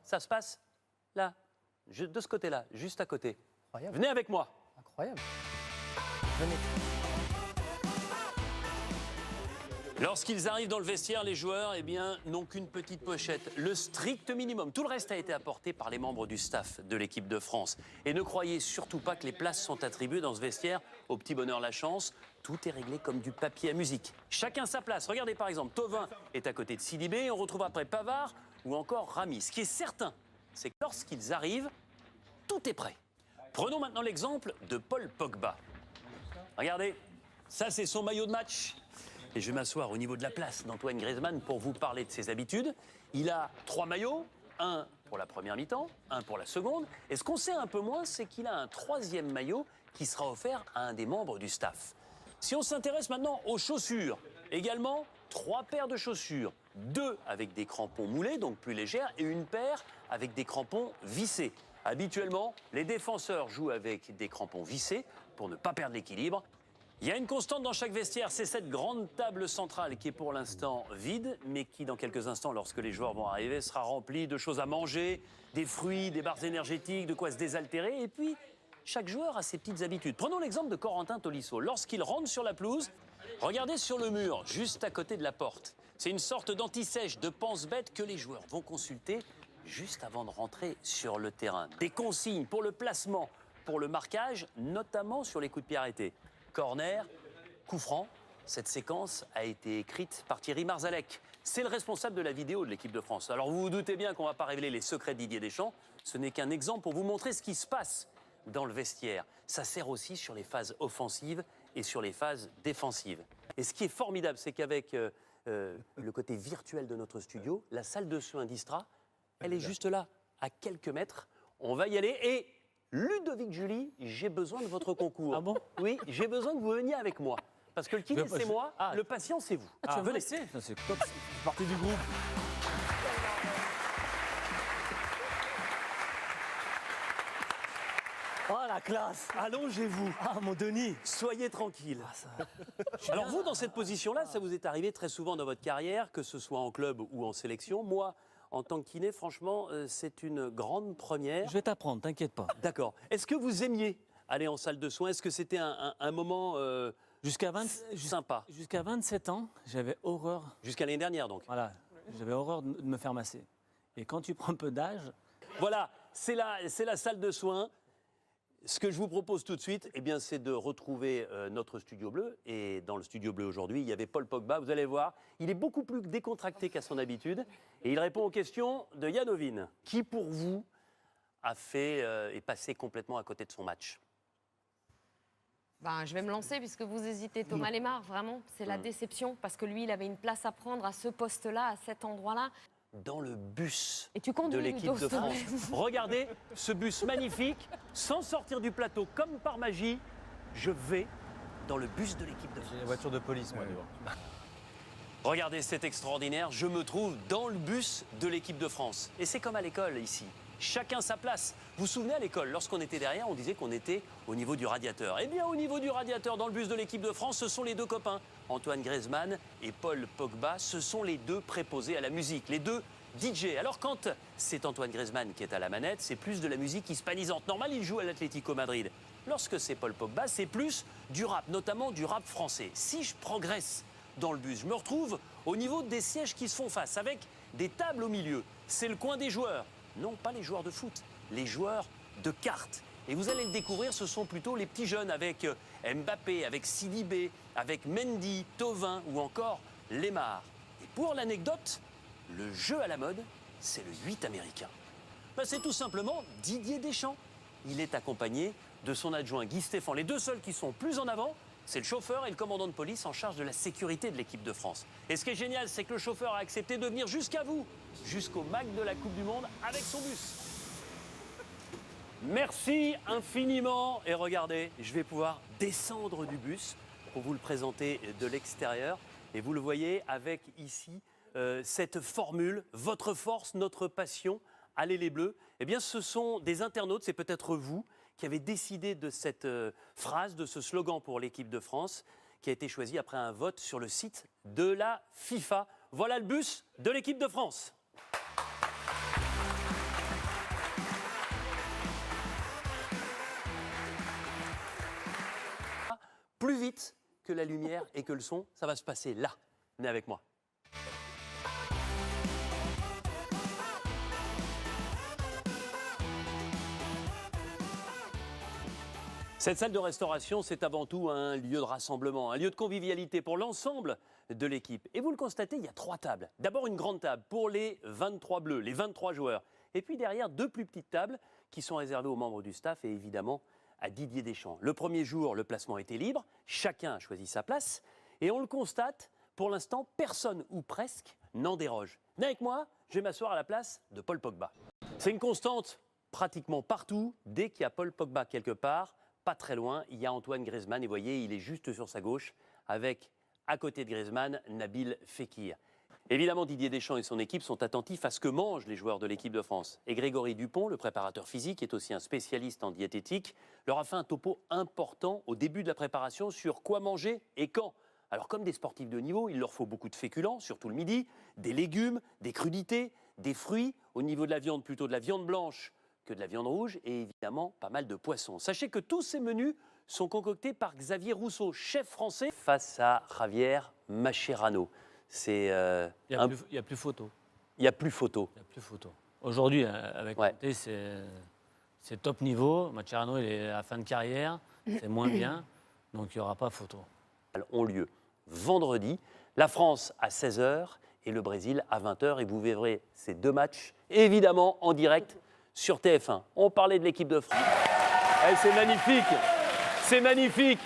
Ça se passe là, de ce côté-là, juste à côté. Incroyable. Venez avec moi. Incroyable. Venez. Lorsqu'ils arrivent dans le vestiaire, les joueurs n'ont qu'une petite pochette, le strict minimum. Tout le reste a été apporté par les membres du staff de l'équipe de France. Et ne croyez surtout pas que les places sont attribuées dans ce vestiaire au petit bonheur la chance. Tout est réglé comme du papier à musique. Chacun sa place. Regardez par exemple, Thauvin est à côté de Sidibé, on retrouve après Pavard ou encore Rami. Ce qui est certain, c'est que lorsqu'ils arrivent, tout est prêt. Prenons maintenant l'exemple de Paul Pogba. Regardez, ça c'est son maillot de match. Et je vais m'asseoir au niveau de la place d'Antoine Griezmann pour vous parler de ses habitudes. Il a 3 maillots, un pour la première mi-temps, un pour la seconde. Et ce qu'on sait un peu moins, c'est qu'il a un 3e maillot qui sera offert à un des membres du staff. Si on s'intéresse maintenant aux chaussures, également 3 paires de chaussures, 2 avec des crampons moulés, donc plus légères, et une paire avec des crampons vissés. Habituellement, les défenseurs jouent avec des crampons vissés pour ne pas perdre l'équilibre. Il y a une constante dans chaque vestiaire, c'est cette grande table centrale qui est pour l'instant vide, mais qui dans quelques instants, lorsque les joueurs vont arriver, sera remplie de choses à manger, des fruits, des barres énergétiques, de quoi se désaltérer. Et puis, chaque joueur a ses petites habitudes. Prenons l'exemple de Corentin Tolisso. Lorsqu'il rentre sur la pelouse, regardez sur le mur, juste à côté de la porte. C'est une sorte d'anti-sèche, de pense-bête que les joueurs vont consulter juste avant de rentrer sur le terrain. Des consignes pour le placement, pour le marquage, notamment sur les coups de pied arrêtés. Corner, coup franc, cette séquence a été écrite par Thierry Marzalek. C'est le responsable de la vidéo de l'équipe de France. Alors vous vous doutez bien qu'on ne va pas révéler les secrets de Didier Deschamps. Ce n'est qu'un exemple pour vous montrer ce qui se passe dans le vestiaire. Ça sert aussi sur les phases offensives et sur les phases défensives. Et ce qui est formidable, c'est qu'avec le côté virtuel de notre studio, la salle de soins d'Istra, elle est juste là, à quelques mètres. On va y aller et... Ludovic Julie, j'ai besoin de votre concours. Ah bon? Oui, j'ai besoin que vous veniez avec moi. Parce que le kiné, c'est moi, le patient, c'est vous. Ah, tu vas venez. C'est top, c'est partie du groupe. Oh la classe! Allongez-vous. Ah mon Denis! Soyez tranquille. Alors vous, dans cette position-là, ça vous est arrivé très souvent dans votre carrière, que ce soit en club ou en sélection. Moi, en tant que kiné, franchement, c'est une grande première. Je vais t'apprendre, t'inquiète pas. D'accord. Est-ce que vous aimiez aller en salle de soins? Est-ce que c'était un moment sympa? Jusqu'à 27 ans, j'avais horreur. Jusqu'à l'année dernière, donc. Voilà, j'avais horreur de me faire masser. Et quand tu prends un peu d'âge... Voilà, c'est la salle de soins. Ce que je vous propose tout de suite, c'est de retrouver notre studio bleu. Et dans le studio bleu aujourd'hui, il y avait Paul Pogba. Vous allez voir, il est beaucoup plus décontracté qu'à son habitude. Et il répond aux questions de Yann Ovin, qui pour vous est passé complètement à côté de son match. Je vais me lancer puisque vous hésitez. Thomas Lemar, vraiment, c'est la déception. Parce que lui, il avait une place à prendre à ce poste-là, à cet endroit-là. Dans le bus Et tu conduis, de l'équipe Ludo, de France. Regardez ce bus magnifique, sans sortir du plateau, comme par magie, je vais dans le bus de l'équipe de France. J'ai la voiture de police, moi, devant. Regardez, c'est extraordinaire, je me trouve dans le bus de l'équipe de France. Et c'est comme à l'école, ici. Chacun sa place. Vous vous souvenez, à l'école, lorsqu'on était derrière, on disait qu'on était au niveau du radiateur. Eh bien, au niveau du radiateur, dans le bus de l'équipe de France, ce sont les 2 copains. Antoine Griezmann et Paul Pogba, ce sont les 2 préposés à la musique, les 2 DJ. Alors quand c'est Antoine Griezmann qui est à la manette, c'est plus de la musique hispanisante. Normal, il joue à l'Atlético Madrid. Lorsque c'est Paul Pogba, c'est plus du rap, notamment du rap français. Si je progresse dans le bus, je me retrouve au niveau des sièges qui se font face, avec des tables au milieu. C'est le coin des joueurs. Non, pas les joueurs de foot, les joueurs de cartes. Et vous allez le découvrir, ce sont plutôt les petits jeunes avec Mbappé, avec Sidibé, avec Mendy, Thauvin ou encore Lemar. Et pour l'anecdote, le jeu à la mode, c'est le 8 américain. C'est tout simplement Didier Deschamps. Il est accompagné de son adjoint Guy Stéphane. Les 2 seuls qui sont plus en avant, c'est le chauffeur et le commandant de police en charge de la sécurité de l'équipe de France. Et ce qui est génial, c'est que le chauffeur a accepté de venir jusqu'à vous, jusqu'au MAC de la Coupe du Monde, avec son bus. Merci infiniment. Et regardez, je vais pouvoir descendre du bus pour vous le présenter de l'extérieur. Et vous le voyez avec ici cette formule, votre force, notre passion, allez les Bleus. Eh bien, ce sont des internautes, c'est peut-être vous, qui avez décidé de cette phrase, de ce slogan pour l'équipe de France, qui a été choisi après un vote sur le site de la FIFA. Voilà le bus de l'équipe de France. plus vite que la lumière et que le son. Ça va se passer là. Venez avec moi. Cette salle de restauration, c'est avant tout un lieu de rassemblement, un lieu de convivialité pour l'ensemble de l'équipe. Et vous le constatez, il y a 3 tables. D'abord une grande table pour les 23 bleus, les 23 joueurs. Et puis derrière, 2 plus petites tables qui sont réservées aux membres du staff et évidemment à Didier Deschamps. Le premier jour, le placement était libre, chacun a choisi sa place. Et on le constate, pour l'instant, personne ou presque n'en déroge. Venez avec moi, je vais m'asseoir à la place de Paul Pogba. C'est une constante pratiquement partout, dès qu'il y a Paul Pogba quelque part. Pas très loin, il y a Antoine Griezmann et vous voyez, il est juste sur sa gauche avec, à côté de Griezmann, Nabil Fekir. Évidemment, Didier Deschamps et son équipe sont attentifs à ce que mangent les joueurs de l'équipe de France. Et Grégory Dupont, le préparateur physique, qui est aussi un spécialiste en diététique, leur a fait un topo important au début de la préparation sur quoi manger et quand. Alors comme des sportifs de haut niveau, il leur faut beaucoup de féculents, surtout le midi, des légumes, des crudités, des fruits. Au niveau de la viande, plutôt de la viande blanche que de la viande rouge et évidemment pas mal de poissons. Sachez que tous ces menus sont concoctés par Xavier Rousseau, chef français, face à Javier Mascherano. Il n'y a plus photo. Il n'y a plus photo. Il n'y a plus photo. Aujourd'hui, avec Kanté, c'est top niveau. Mascherano, il est à la fin de carrière. C'est moins bien. Donc, il n'y aura pas photo. Ont lieu vendredi. La France à 16h et le Brésil à 20h. Et vous verrez ces 2 matchs, évidemment, en direct sur TF1. On parlait de l'équipe de France. C'est magnifique. C'est magnifique.